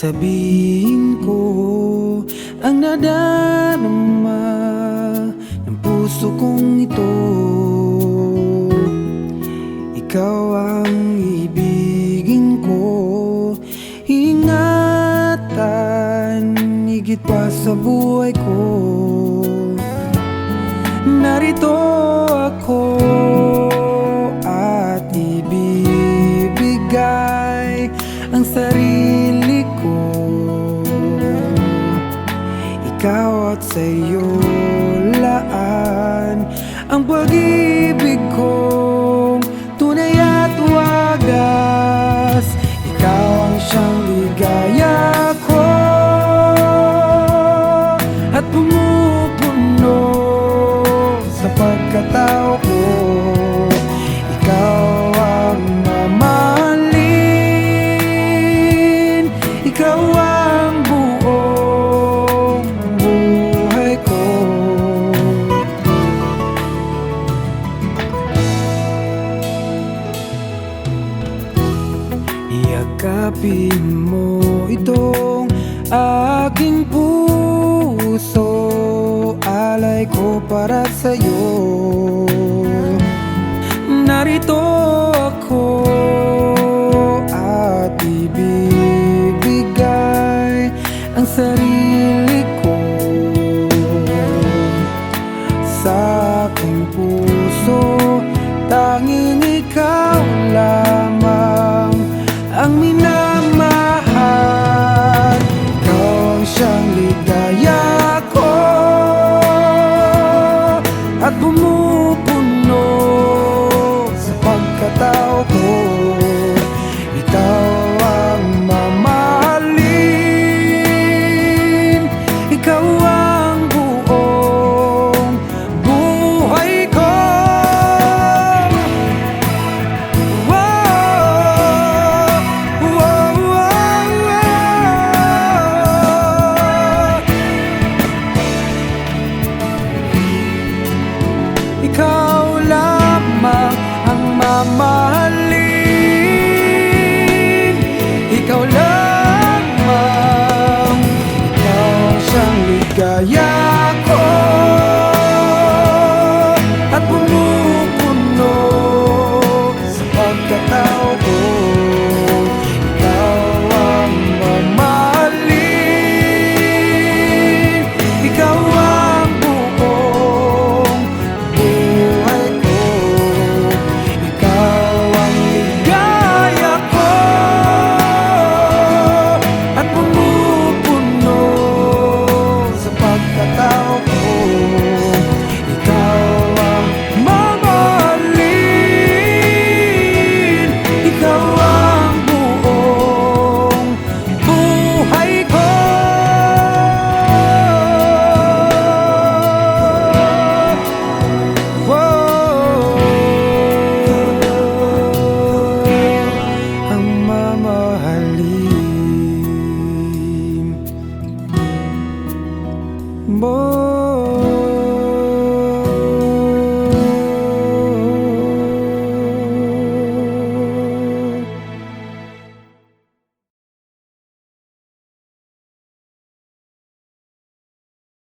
Sasabihin ko ang nadarama ng puso kong ito. Ikaw ang ibigin ko, ingatan higit pa sa buhay ko. Narito ako at ibibigay ang sarili ko. Ikaw at sa'yo laan ang pag-ibig kong tunay at wagas. Ikaw ang siyang ligaya ko at pumupuno sa pagkatao ko. Ikaw ang mamahalin, ikaw ang buong buhay ko. Iyakapin mo itong aking puso, alay ko para sa'yo. Narito ako at ibibigay ang sarili ko. Sa aking puso, tanging ikaw lamang ang minamahal. Ikaw ang siyang ligaya ko at pumupuno sa pagkatao ko. Ikaw ang mamahalin, ikaw ang buong buhay ko. Ikaw lamang ang mamahalin, ikaw lamang, ikaw ang siyang ligaya ko at pumupuno sa pagkatao ko. Ikaw ang mamahalin, ikaw ang buong buhay ko. Ikaw ang ligaya ko at pumupuno sa pagkatao ko. Ikaw ang mamahalin, ikaw ang buong buhay ko. Ang mamahalin mo.